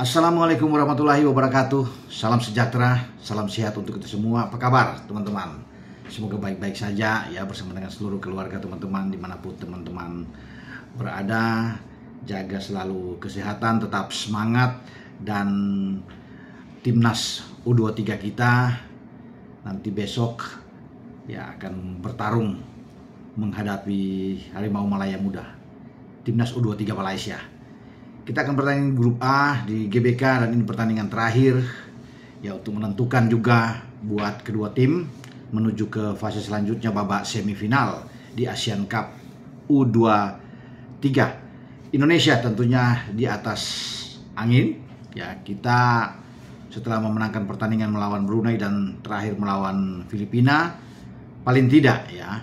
Assalamualaikum warahmatullahi wabarakatuh. Salam sejahtera, salam sehat untuk kita semua. Apa kabar teman-teman? Semoga baik-baik saja ya, bersama dengan seluruh keluarga teman-teman dimanapun teman-teman berada. Jaga selalu kesehatan, tetap semangat. Dan timnas U23 kita nanti besok ya akan bertarung menghadapi Harimau Malaya Muda, timnas U23 Malaysia. Kita akan bertanding grup A di GBK, dan ini pertandingan terakhir ya untuk menentukan juga buat kedua tim menuju ke fase selanjutnya, babak semifinal di Asian Cup U23. Indonesia tentunya di atas angin ya. Kita setelah memenangkan pertandingan melawan Brunei dan terakhir melawan Filipina, paling tidak ya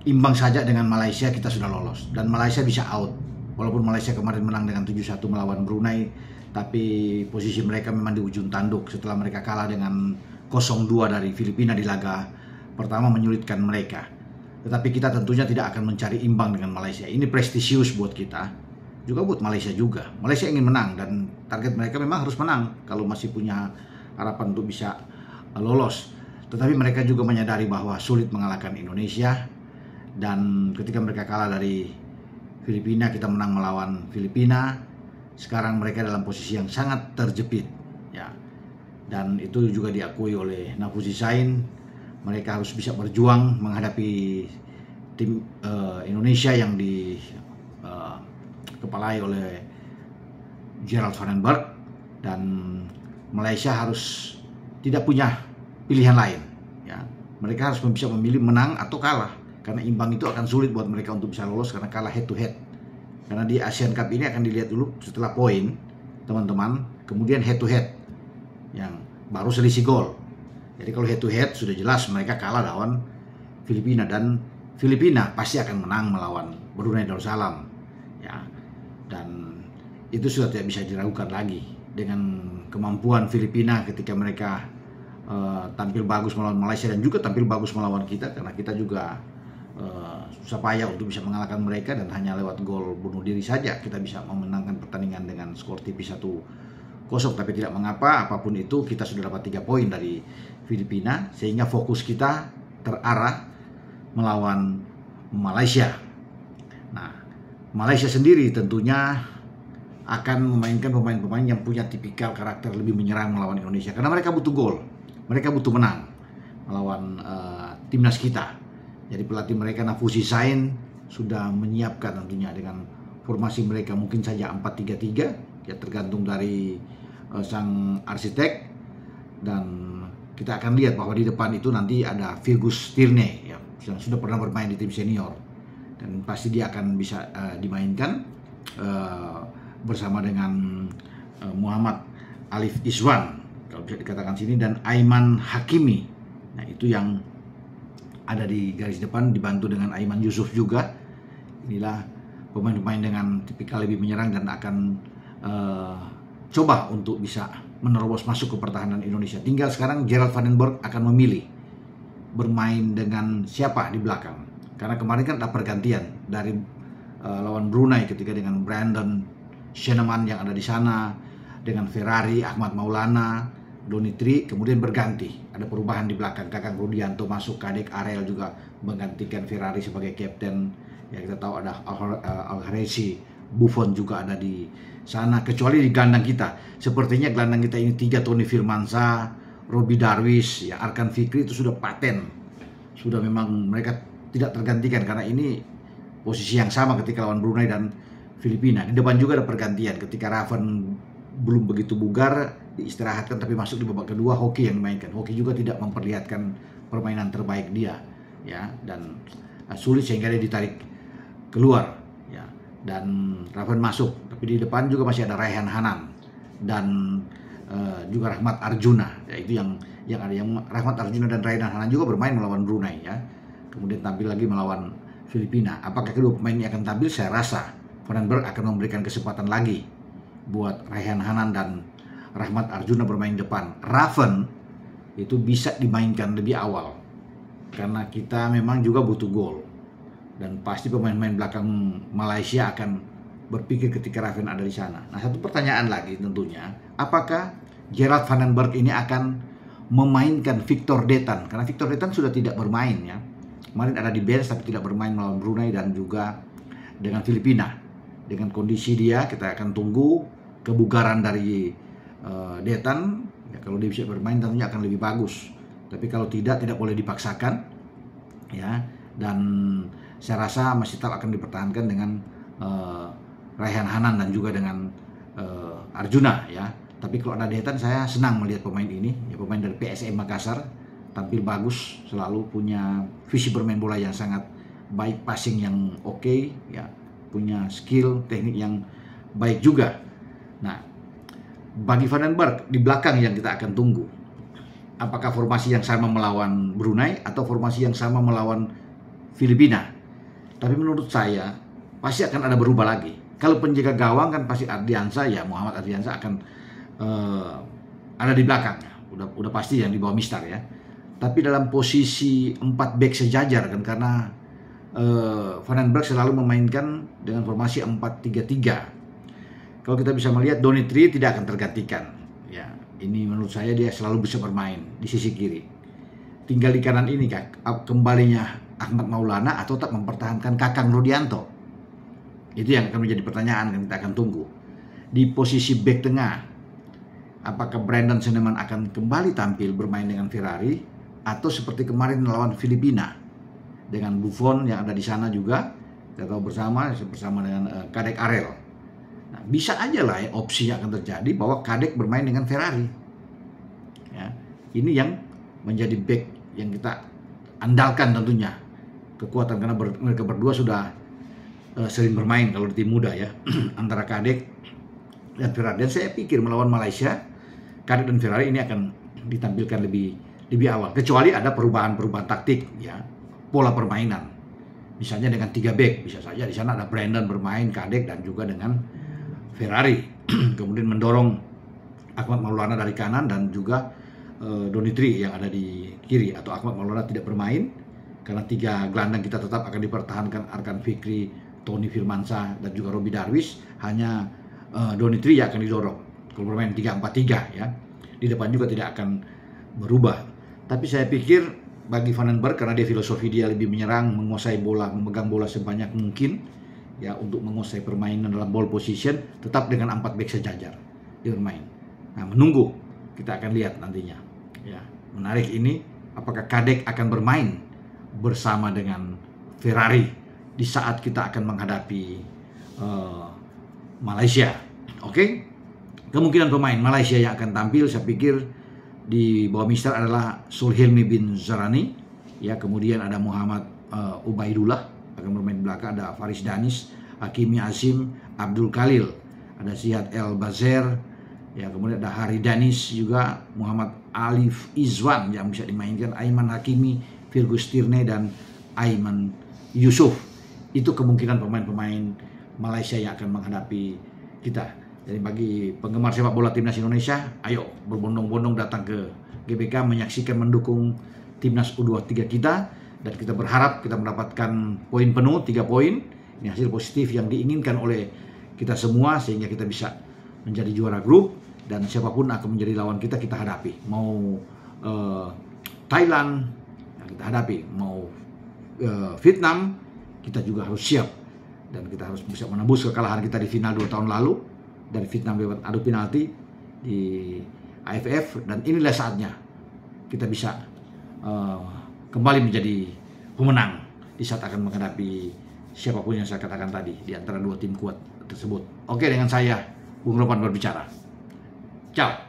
imbang saja dengan Malaysia kita sudah lolos, dan Malaysia bisa out. Walaupun Malaysia kemarin menang dengan 7-1 melawan Brunei, tapi posisi mereka memang di ujung tanduk setelah mereka kalah dengan 0-2 dari Filipina di laga pertama, menyulitkan mereka. Tetapi kita tentunya tidak akan mencari imbang dengan Malaysia. Ini prestisius buat kita, juga buat Malaysia juga. Malaysia ingin menang dan target mereka memang harus menang kalau masih punya harapan untuk bisa lolos. Tetapi mereka juga menyadari bahwa sulit mengalahkan Indonesia, dan ketika mereka kalah dari Filipina, kita menang melawan Filipina. Sekarang mereka dalam posisi yang sangat terjepit ya. Dan itu juga diakui oleh Nafuzi Sain. Mereka harus bisa berjuang menghadapi tim Indonesia yang dikepalai oleh Gerald Vandenberg, dan Malaysia harus tidak punya pilihan lain ya. Mereka harus bisa memilih menang atau kalah, karena imbang itu akan sulit buat mereka untuk bisa lolos karena kalah head to head. Karena di Asian Cup ini akan dilihat dulu setelah poin teman-teman, kemudian head to head yang baru selisih gol. Jadi kalau head to head sudah jelas mereka kalah lawan Filipina, dan Filipina pasti akan menang melawan Brunei Darussalam ya. Dan itu sudah tidak bisa diragukan lagi dengan kemampuan Filipina ketika mereka tampil bagus melawan Malaysia dan juga tampil bagus melawan kita, karena kita juga susah payah untuk bisa mengalahkan mereka, dan hanya lewat gol bunuh diri saja kita bisa memenangkan pertandingan dengan skor tipis 1-0. Tapi tidak mengapa, apapun itu kita sudah dapat 3 poin dari Filipina, sehingga fokus kita terarah melawan Malaysia. Nah, Malaysia sendiri tentunya akan memainkan pemain-pemain yang punya tipikal karakter lebih menyerang melawan Indonesia, karena mereka butuh gol, mereka butuh menang melawan timnas kita. Jadi pelatih mereka Nafuzi Sain sudah menyiapkan tentunya dengan formasi mereka, mungkin saja 4-3-3 ya, tergantung dari sang arsitek. Dan kita akan lihat bahwa di depan itu nanti ada Fergus Tierney ya, yang sudah pernah bermain di tim senior, dan pasti dia akan bisa dimainkan bersama dengan Muhammad Alif Iswan kalau bisa dikatakan sini, dan Aiman Hakimi. Nah, itu yang ada di garis depan, dibantu dengan Aiman Yusuf juga. Inilah pemain-pemain dengan tipikal lebih menyerang dan akan coba untuk bisa menerobos masuk ke pertahanan Indonesia. Tinggal sekarang Gerald Vandenberg akan memilih bermain dengan siapa di belakang, karena kemarin kan ada pergantian dari lawan Brunei ketika dengan Brandon Sheneman yang ada di sana, dengan Ferrari, Ahmad Maulana, Donitri, kemudian berganti. Ada perubahan di belakang, Kakang Rudianto masuk, Kadek Arel juga menggantikan Ferrari sebagai kapten. Ya, kita tahu ada Al-Haresi, Buffon juga ada di sana. Kecuali di gelandang kita, sepertinya gelandang kita ini 3, Tony Firmansyah, Robi Darwish, ya, Arkan Fikri itu sudah paten. Sudah memang mereka tidak tergantikan, karena ini posisi yang sama ketika lawan Brunei dan Filipina. Di depan juga ada pergantian ketika Raven belum begitu bugar, diistirahatkan, tapi masuk di babak kedua Hoki yang dimainkan. Hoki juga tidak memperlihatkan permainan terbaik dia ya, dan sulit sehingga dia ditarik keluar ya, dan Raven masuk. Tapi di depan juga masih ada Raihan Hanan dan juga Rahmat Arjuna ya, itu yang ada, yang Rahmat Arjuna dan Raihan Hanan juga bermain melawan Brunei ya, kemudian tampil lagi melawan Filipina. Apakah kedua pemain ini akan tampil? Saya rasa Vandenberg akan memberikan kesempatan lagi buat Raihan Hanan dan Rahmat Arjuna bermain depan. Raven itu bisa dimainkan lebih awal, karena kita memang juga butuh gol. Dan pasti pemain-pemain belakang Malaysia akan berpikir ketika Raven ada di sana. Nah, satu pertanyaan lagi tentunya, apakah Gerald Van den Berg ini akan memainkan Victor Detan? Karena Victor Detan sudah tidak bermain ya. Kemarin ada di bench tapi tidak bermain melawan Brunei dan juga dengan Filipina. Dengan kondisi dia, kita akan tunggu kebugaran dari Detan. Ya, kalau dia bisa bermain tentunya akan lebih bagus. Tapi kalau tidak boleh dipaksakan. Ya, dan saya rasa masih tetap akan dipertahankan dengan Raihan Hanan dan juga dengan Arjuna ya. Tapi kalau ada Detan, saya senang melihat pemain ini, ya, pemain dari PSM Makassar, tampil bagus, selalu punya visi bermain bola yang sangat baik, passing yang oke, ya, punya skill teknik yang baik juga. Nah, bagi Van den Berg di belakang yang kita akan tunggu, apakah formasi yang sama melawan Brunei atau formasi yang sama melawan Filipina? Tapi menurut saya pasti akan ada berubah lagi. Kalau penjaga gawang kan pasti Ardiansa, ya Muhammad Ardiansa akan ada di belakang. Udah pasti yang di bawah Mister ya. Tapi dalam posisi 4 back sejajar kan, karena Van den Berg selalu memainkan dengan formasi 4-3-3. Kalau kita bisa melihat Donitri tidak akan tergantikan. Ya, ini menurut saya dia selalu bisa bermain di sisi kiri. Tinggal di kanan ini kembalinya Ahmad Maulana atau tetap mempertahankan Kakang Rodianto. Itu yang akan menjadi pertanyaan yang kita akan tunggu. Di posisi back tengah, apakah Brandon Seneman akan kembali tampil bermain dengan Ferrari atau seperti kemarin melawan Filipina dengan Buffon yang ada di sana juga, kita tahu bersama dengan Kadek Arel. Nah, bisa aja lah ya, opsi yang akan terjadi bahwa Kadek bermain dengan Ferrari. Ya, ini yang menjadi back yang kita andalkan tentunya. Kekuatan karena mereka berdua sudah sering bermain kalau di tim muda ya antara Kadek dan Ferrari. Dan saya pikir melawan Malaysia, Kadek dan Ferrari ini akan ditampilkan lebih awal. Kecuali ada perubahan taktik ya, pola permainan. Misalnya dengan 3 back, bisa saja di sana ada Brandon bermain, Kadek dan juga dengan Ferrari. Kemudian mendorong Ahmad Maulana dari kanan dan juga Donitri yang ada di kiri, atau Ahmad Maulana tidak bermain karena 3 gelandang kita tetap akan dipertahankan Arkan Fikri, Tony Firmansyah dan juga Robi Darwis. Hanya Donitri yang akan didorong. Kalau bermain 3-4-3 ya, di depan juga tidak akan berubah. Tapi saya pikir bagi Van den Berg, karena dia filosofi dia lebih menyerang, menguasai bola, memegang bola sebanyak mungkin ya, untuk menguasai permainan dalam ball position, tetap dengan 4 back sejajar dia bermain. Nah, menunggu, kita akan lihat nantinya ya. Menarik ini, apakah Kadek akan bermain bersama dengan Ferrari di saat kita akan menghadapi Malaysia. Oke? Kemungkinan pemain Malaysia yang akan tampil, saya pikir di bawah Mister adalah Sulhilmi bin Zarani, ya, kemudian ada Muhammad Ubaidullah akan bermain di belakang, ada Faris Danis, Hakimi Azim, Abdul Khalil, ada Ziyad El Bazer, ya, kemudian ada Hari Danis juga, Muhammad Alif Izwan yang bisa dimainkan, Aiman Hakimi, Virgus Tirne dan Aiman Yusuf. Itu kemungkinan pemain-pemain Malaysia yang akan menghadapi kita. Jadi bagi penggemar sepak bola Timnas Indonesia, ayo berbondong-bondong datang ke GBK menyaksikan, mendukung Timnas U23 kita, dan kita berharap kita mendapatkan poin penuh, 3 poin. Ini hasil positif yang diinginkan oleh kita semua sehingga kita bisa menjadi juara grup, dan siapapun akan menjadi lawan kita hadapi. Mau Thailand yang kita hadapi, mau Vietnam, kita juga harus siap, dan kita harus bisa menembus kekalahan kita di final 2 tahun lalu dari Vietnam lewat adu penalti di AFF. Dan inilah saatnya kita bisa kembali menjadi pemenang di saat akan menghadapi siapapun yang saya katakan tadi di antara 2 tim kuat tersebut. Oke, dengan saya Bung Ropan berbicara. Ciao.